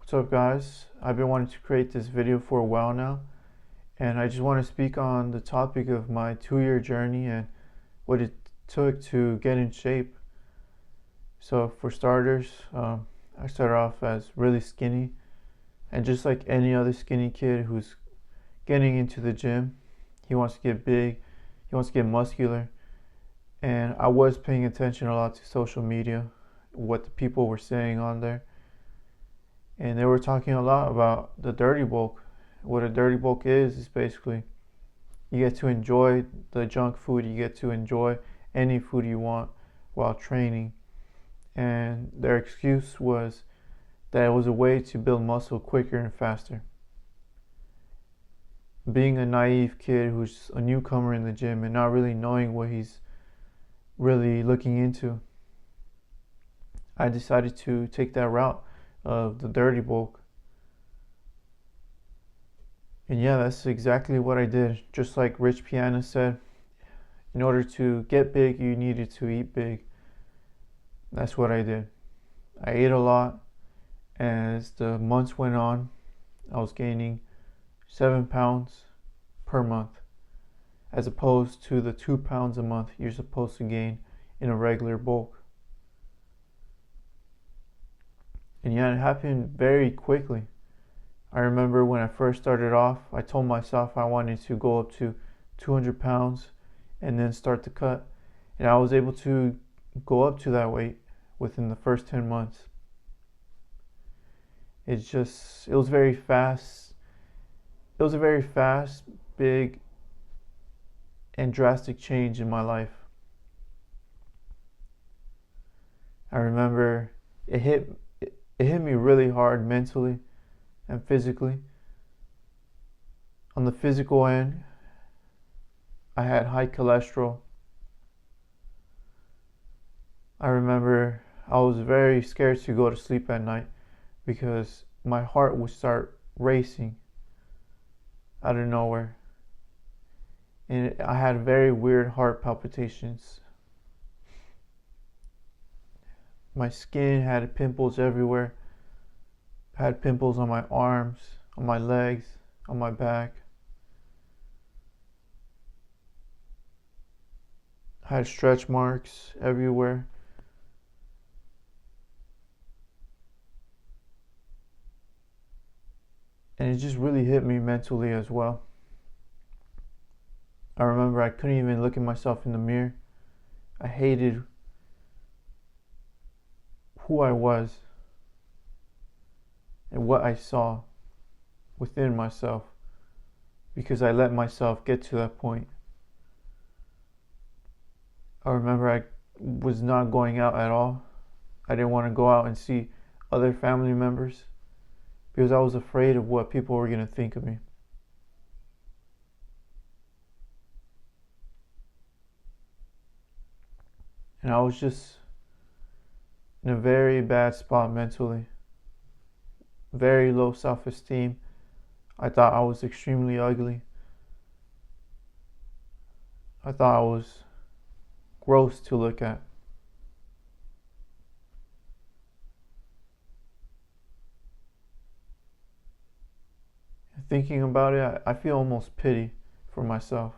What's up, guys? I've been wanting to create this video for a while now, and I just want to speak on the topic of my 2-year journey and what it took to get in shape. So for starters, I started off as really skinny, and just like any other skinny kid who's getting into the gym, he wants to get big, he wants to get muscular, and I was paying attention a lot to social media, what the people were saying on there. And they were talking a lot about the dirty bulk. What a dirty bulk is basically you get to enjoy the junk food, you get to enjoy any food you want while training. And their excuse was that it was a way to build muscle quicker and faster. Being a naive kid who's a newcomer in the gym and not really knowing what he's really looking into, I decided to take that route of the dirty bulk. And yeah, that's exactly what I did. Just like Rich Piana said, in order to get big, you needed to eat big. That's what I did. I ate a lot. As the months went on, I was gaining 7 pounds per month, as opposed to the 2 pounds a month you're supposed to gain in a regular bulk. And yeah, it happened very quickly. I remember when I first started off, I told myself I wanted to go up to 200 pounds and then start the cut. And I was able to go up to that weight within the first 10 months. It was very fast. It was a very fast, big, and drastic change in my life. I remember it hit me really hard mentally and physically. On the physical end, I had high cholesterol. I remember I was very scared to go to sleep at night because my heart would start racing out of nowhere. And I had very weird heart palpitations. My skin had pimples everywhere. I had pimples on my arms, on my legs, on my back. I had stretch marks everywhere. And it just really hit me mentally as well. I remember I couldn't even look at myself in the mirror. I hated who I was and what I saw within myself because I let myself get to that point. I remember I was not going out at all. I didn't want to go out and see other family members because I was afraid of what people were going to think of me. And I was just in a very bad spot mentally. Very low self-esteem. I thought I was extremely ugly. I thought I was gross to look at. Thinking about it, I feel almost pity for myself.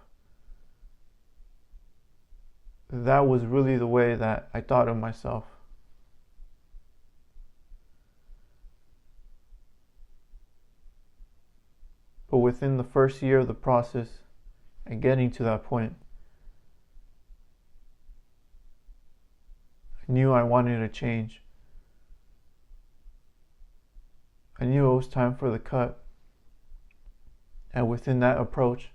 That was really the way that I thought of myself. But within the first year of the process and getting to that point, I knew I wanted a change. I knew it was time for the cut. And within that approach,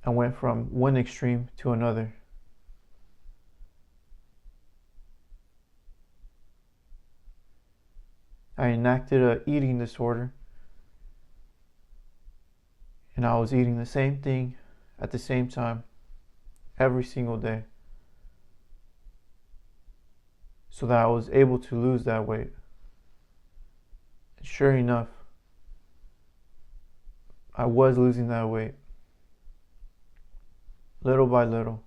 I went from one extreme to another. I enacted an eating disorder, and I was eating the same thing at the same time every single day so that I was able to lose that weight. And sure enough, I was losing that weight little by little.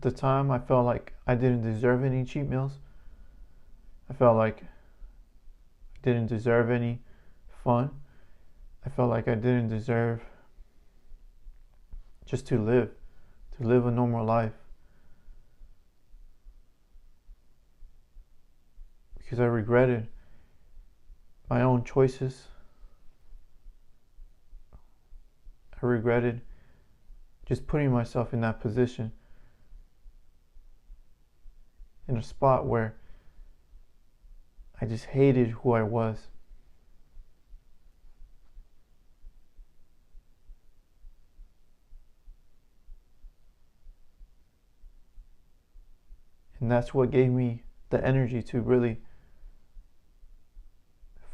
the time, I felt like I didn't deserve any cheat meals. I felt like I didn't deserve any fun. I felt like I didn't deserve just to live a normal life. Because I regretted my own choices. I regretted just putting myself in that position, in a spot where I just hated who I was. And that's what gave me the energy to really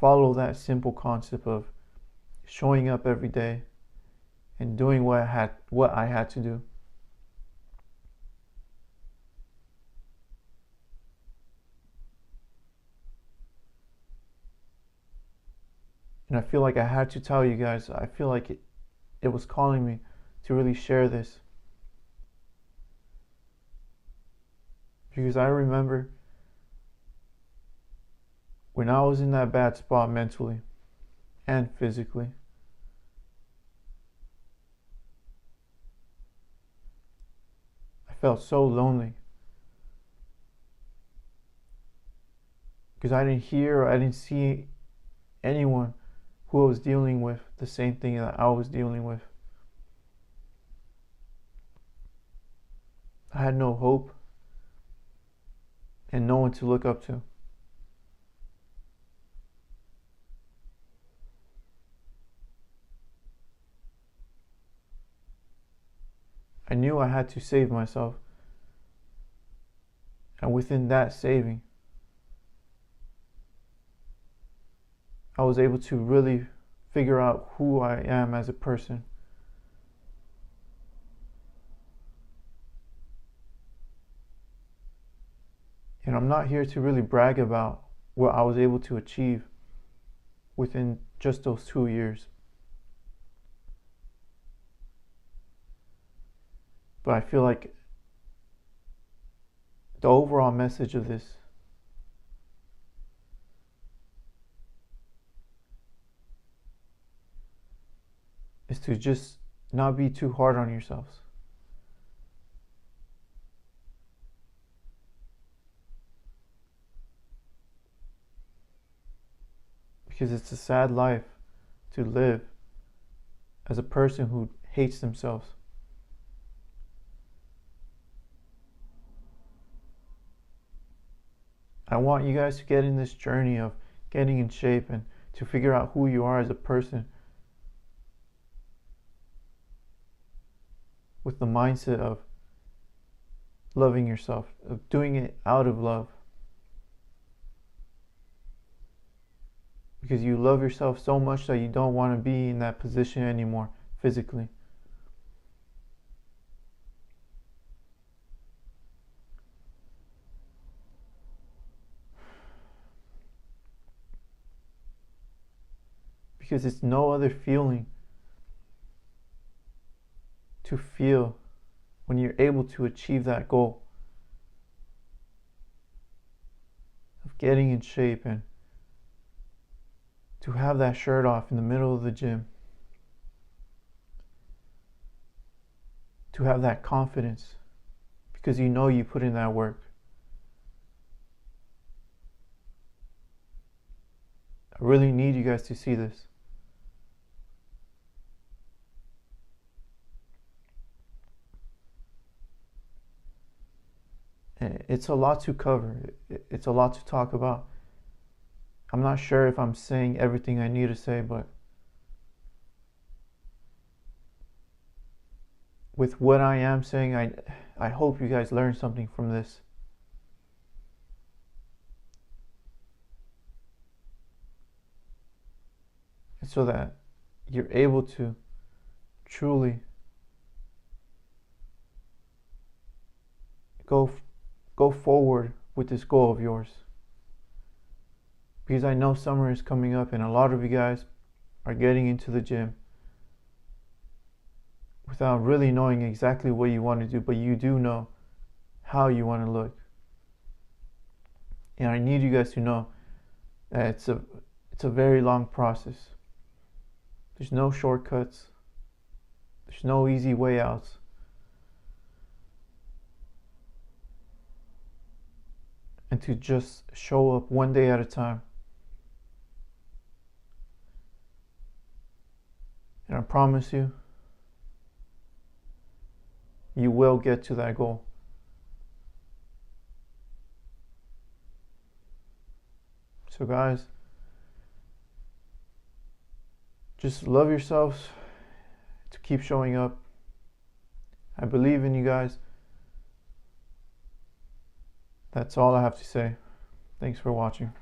follow that simple concept of showing up every day and doing what I had to do. And I feel like I had to tell you guys, I feel like it was calling me to really share this. Because I remember when I was in that bad spot mentally and physically, I felt so lonely. Because I didn't hear or I didn't see anyone who was dealing with the same thing that I was dealing with. I had no hope and no one to look up to. I knew I had to save myself. And within that saving, I was able to really figure out who I am as a person. And I'm not here to really brag about what I was able to achieve within just those 2 years. But I feel like the overall message of this is to just not be too hard on yourselves. Because it's a sad life to live as a person who hates themselves. I want you guys to get in this journey of getting in shape and to figure out who you are as a person with the mindset of loving yourself, of doing it out of love. Because you love yourself so much that you don't want to be in that position anymore physically. Because it's no other feeling to feel when you're able to achieve that goal of getting in shape and to have that shirt off in the middle of the gym, to have that confidence because you know you put in that work. I really need you guys to see this. It's a lot to cover. It's a lot to talk about. I'm not sure if I'm saying everything I need to say, but with what I am saying, I hope you guys learn something from this. So that you're able to truly go forward with this goal of yours. Because I know summer is coming up and a lot of you guys are getting into the gym without really knowing exactly what you want to do, but you do know how you want to look. And I need you guys to know that it's a very long process. There's no shortcuts. There's no easy way outs. And to just show up one day at a time. And I promise you, you will get to that goal. So guys, just love yourselves, to keep showing up. I believe in you guys. That's all I have to say. Thanks for watching.